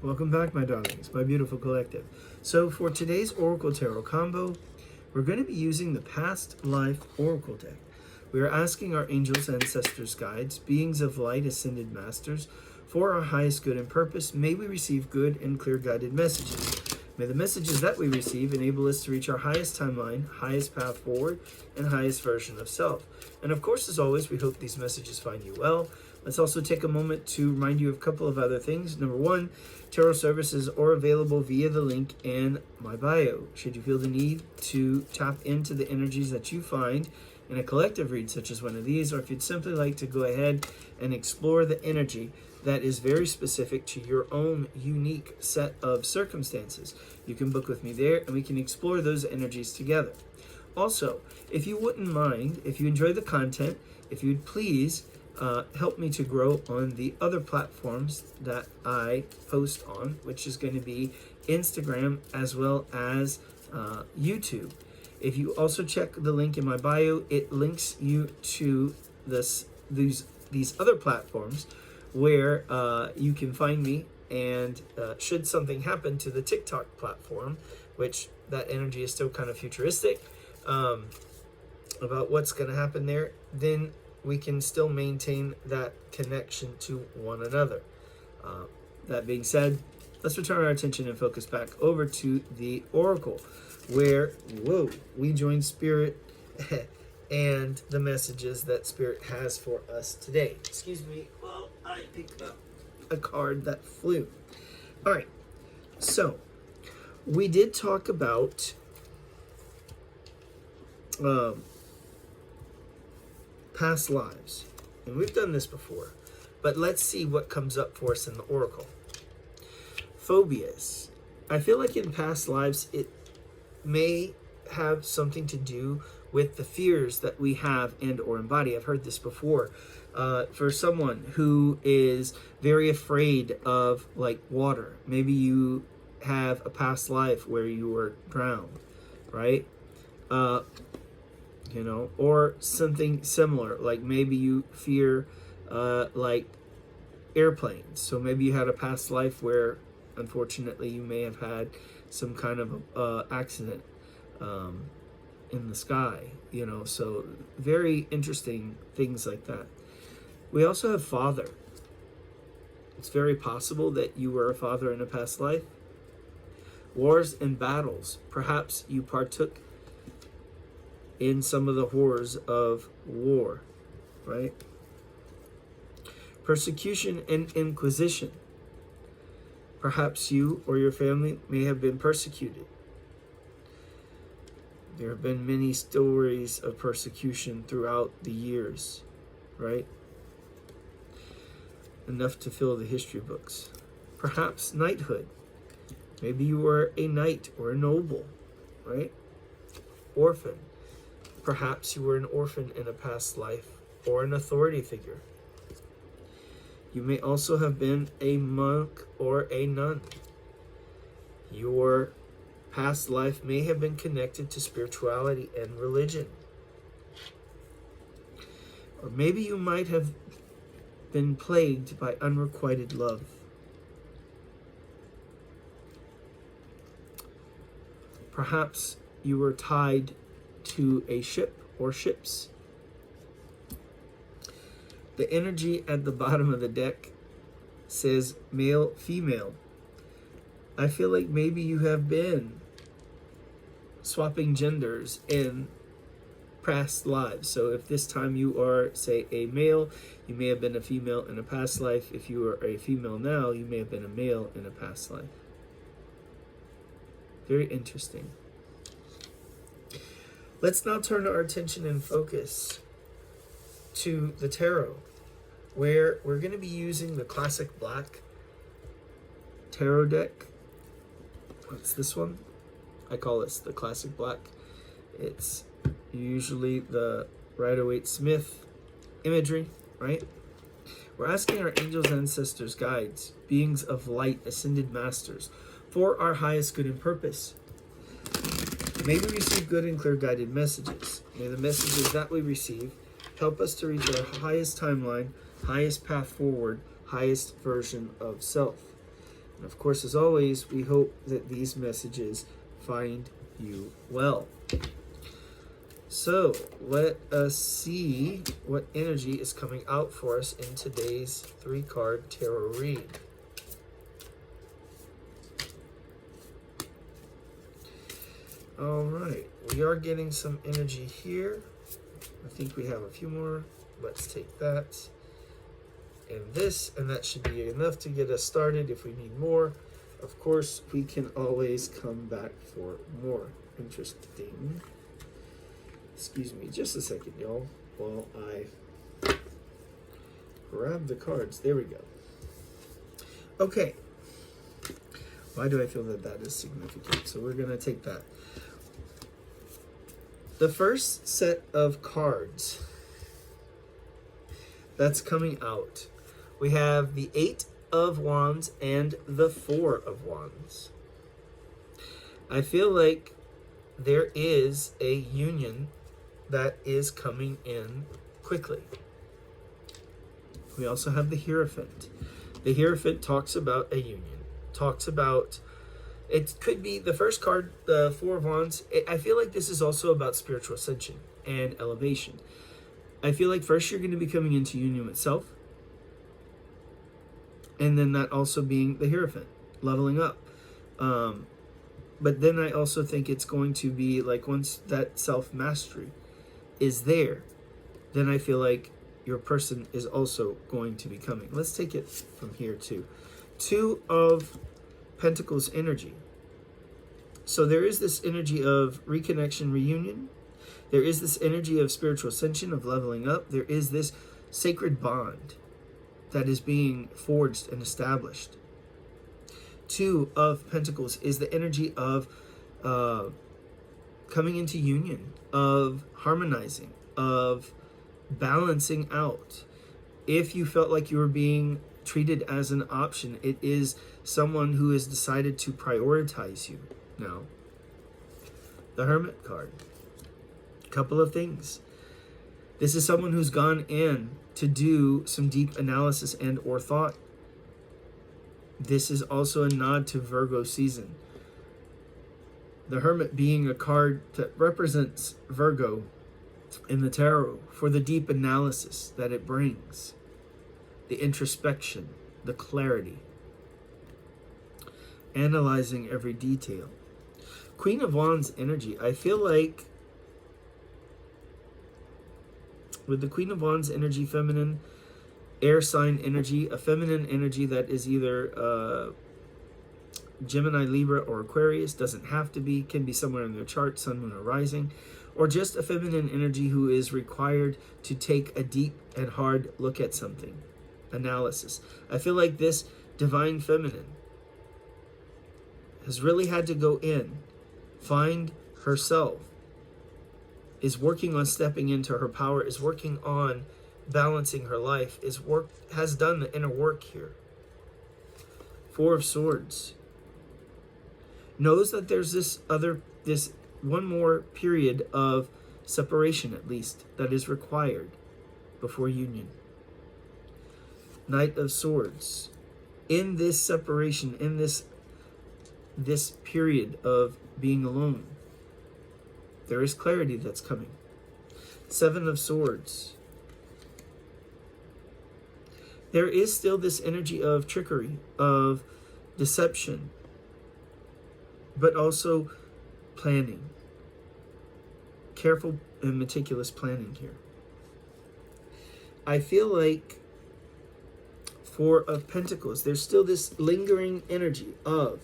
Welcome back, my darlings, my beautiful collective. So for today's Oracle Tarot combo, we're going to be using the Past Life Oracle deck. We are asking our angels, ancestors, guides, beings of light, ascended masters, for our highest good and purpose, may we receive good and clear guided messages. May the messages that we receive enable us to reach our highest timeline, highest path forward, and highest version of self. And of course, as always, we hope these messages find you well. Let's also take a moment to remind you of a couple of other things. Number one, tarot services are available via the link in my bio. Should you feel the need to tap into the energies that you find in a collective read such as one of these, or if you'd simply like to go ahead and explore the energy that is very specific to your own unique set of circumstances, you can book with me there and we can explore those energies together. Also, if you wouldn't mind, if you enjoy the content, if you'd please help me to grow on the other platforms that I post on, which is going to be Instagram as well as YouTube. If you also check the link in my bio, it links you to these other platforms where you can find me. And should something happen to the TikTok platform, which that energy is still kind of futuristic about what's going to happen there, then we can still maintain that connection to one another. That being said, let's return our attention and focus back over to the Oracle, where, we join Spirit and the messages that Spirit has for us today. Excuse me, well, I picked up a card that flew. All right, so we did talk about past lives, and we've done this before, but let's see what comes up for us in the Oracle. Phobias. I feel like in past lives it may have something to do with the fears that we have and or embody. I've heard this before. For someone who is very afraid of like water, maybe you have a past life where you were drowned, right? Or something similar, like maybe you fear like airplanes. So maybe you had a past life where unfortunately you may have had some kind of accident in the sky, so very interesting things like that. We also have father. It's very possible that you were a father in a past life. Wars and battles. Perhaps you partook in some of the horrors of war, right? Persecution and inquisition. Perhaps you or your family may have been persecuted. There have been many stories of persecution throughout the years, right? Enough to fill the history books. Perhaps knighthood. Maybe you were a knight or a noble, right? Orphan. Perhaps you were an orphan in a past life or an authority figure. You may also have been a monk or a nun. Your past life may have been connected to spirituality and religion. Or maybe you might have been plagued by unrequited love. Perhaps you were tied to a ship or ships. The energy at the bottom of the deck says male, female. I feel like maybe you have been swapping genders in past lives. So if this time you are, say, a male, you may have been a female in a past life. If you are a female now, you may have been a male in a past life. Very interesting. Let's now turn our attention and focus to the tarot, where we're going to be using the Classic Black tarot deck. What's this one? I call this the Classic Black. It's usually the Rider-Waite-Smith imagery, right? We're asking our angels, ancestors, guides, beings of light, ascended masters, for our highest good and purpose. May we receive good and clear guided messages. May the messages that we receive help us to reach our highest timeline, highest path forward, highest version of self. And of course, as always, we hope that these messages find you well. So let us see what energy is coming out for us in today's 3-card tarot read. All right, we are getting some energy here. I think we have a few more. Let's take that and this, and that should be enough to get us started. If we need more, of course, we can always come back for more. Interesting. Excuse me just a second, y'all, while I grab the cards. There we go. Okay. Why do I feel that that is significant? So we're going to take that. The first set of cards that's coming out, we have the 8 of Wands and the 4 of Wands. I feel like there is a union that is coming in quickly. We also have the Hierophant. The Hierophant talks about a union, talks about, it could be the first card, the 4 of Wands. I feel like this is also about spiritual ascension and elevation. I feel like first you're going to be coming into union with self, and then that also being the Hierophant, leveling up. But then I also think it's going to be like once that self-mastery is there, then I feel like your person is also going to be coming. Let's take it from here too. 2 of Pentacles energy. So there is this energy of reconnection, reunion. There is this energy of spiritual ascension, of leveling up. There is this sacred bond that is being forged and established. 2 of Pentacles is the energy of coming into union, of harmonizing, of balancing out. If you felt like you were being treated as an option, it is someone who has decided to prioritize you now. The Hermit card. A couple of things. This is someone who's gone in to do some deep analysis and or thought. This is also a nod to Virgo season. The Hermit being a card that represents Virgo in the tarot for the deep analysis that it brings, the introspection, the clarity, analyzing every detail. Queen of Wands energy. I feel like with the Queen of Wands energy, feminine, air sign energy, a feminine energy that is either Gemini, Libra, or Aquarius, doesn't have to be, can be somewhere in their chart, sun, moon, or rising, or just a feminine energy who is required to take a deep and hard look at something, analysis. I feel like this divine feminine has really had to go in, find herself, is working on stepping into her power, is working on balancing her life, has done the inner work here. 4 of Swords. Knows that there's this one more period of separation, at least, that is required before union. Knight of Swords. In this separation, in this period of being alone, there is clarity that's coming. 7 of Swords. There is still this energy of trickery, of deception, but also planning. Careful and meticulous planning here. I feel like 4 of Pentacles, there's still this lingering energy of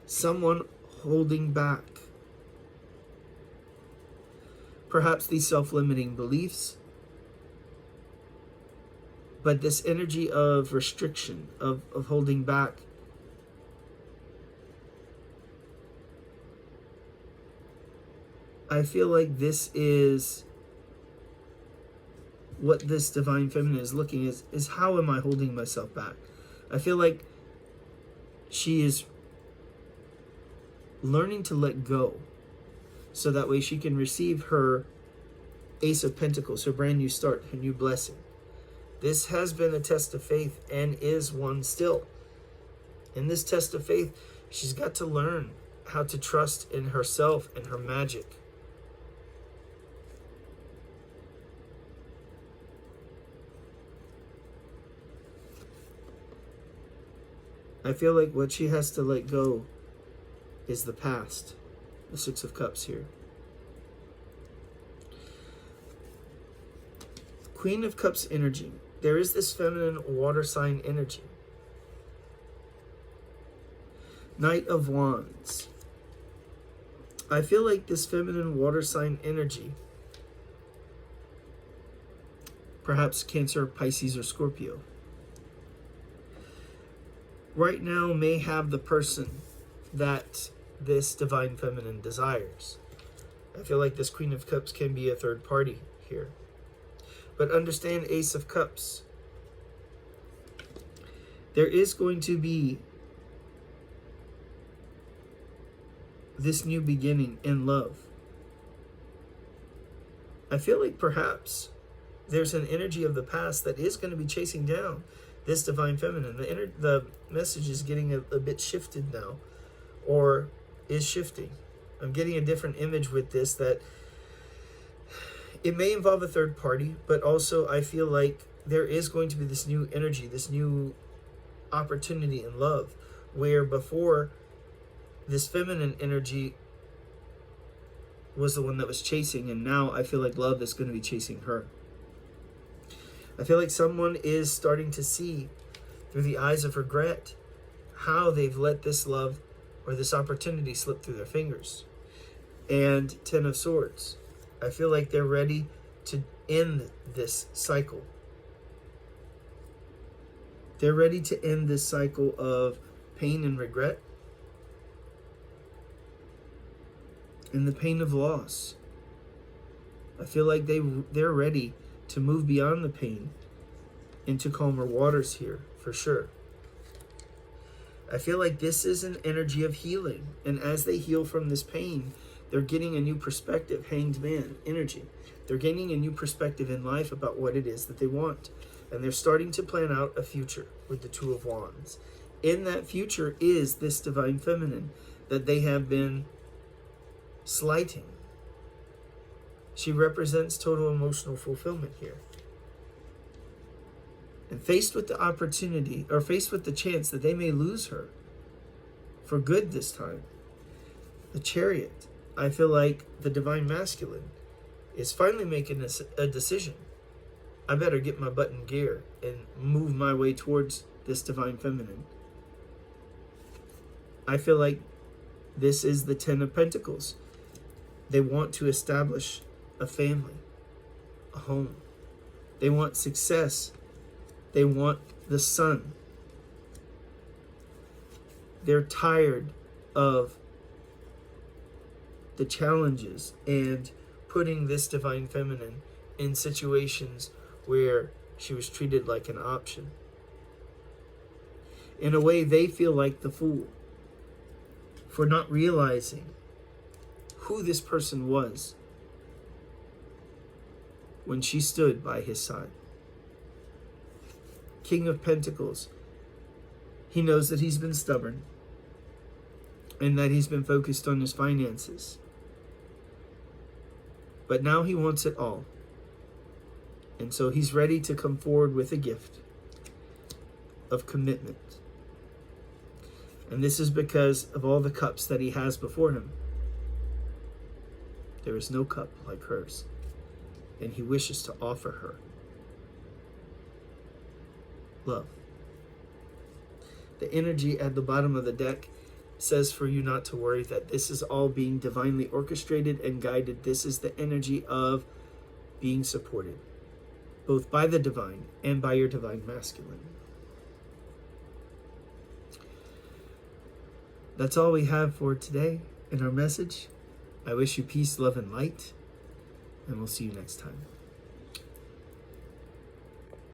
someone holding back. Perhaps these self-limiting beliefs, but this energy of restriction, of holding back. I feel like this is what this divine feminine is looking at, is how am I holding myself back? I feel like she is learning to let go, so that way she can receive her Ace of Pentacles, her brand new start, her new blessing. This has been a test of faith and is one still. In this test of faith, she's got to learn how to trust in herself and her magic. I feel like what she has to let go is the past. The Six of Cups here. Queen of Cups energy. There is this feminine water sign energy. Knight of Wands. I feel like this feminine water sign energy, perhaps Cancer, Pisces, or Scorpio, right now may have the person that this divine feminine desires. I feel like this Queen of Cups can be a third party here. But understand, Ace of Cups. There is going to be this new beginning in love. I feel like perhaps there's an energy of the past that is going to be chasing down this divine feminine. The message is getting a bit shifted now, or is shifting. I'm getting a different image with this, that it may involve a third party, but also I feel like there is going to be this new energy, this new opportunity in love, where before this feminine energy was the one that was chasing, and now I feel like love is going to be chasing her. I feel like someone is starting to see through the eyes of regret how they've let this love or this opportunity slip through their fingers. And Ten of Swords. I feel like they're ready to end this cycle. They're ready to end this cycle of pain and regret, and the pain of loss. I feel like they're ready to move beyond the pain into calmer waters here, for sure. I feel like this is an energy of healing, and as they heal from this pain, they're getting a new perspective, Hanged Man energy. They're gaining a new perspective in life about what it is that they want, and they're starting to plan out a future with the Two of Wands. In that future is this divine feminine that they have been slighting. She represents total emotional fulfillment here. And faced with the opportunity, or faced with the chance that they may lose her for good this time, the Chariot, I feel like the divine masculine is finally making a decision. I better get my butt in gear and move my way towards this divine feminine. I feel like this is the Ten of Pentacles. They want to establish a family, a home. They want success. They want the sun. They're tired of the challenges and putting this divine feminine in situations where she was treated like an option. In a way, they feel like the fool for not realizing who this person was when she stood by his side. King of Pentacles. He knows that he's been stubborn and that he's been focused on his finances. But now he wants it all. And so he's ready to come forward with a gift of commitment. And this is because of all the cups that he has before him. There is no cup like hers, and he wishes to offer her love. The energy at the bottom of the deck says for you not to worry, that this is all being divinely orchestrated and guided. This is the energy of being supported, both by the divine and by your divine masculine. That's all we have for today in our message. I wish you peace, love, and light, and we'll see you next time.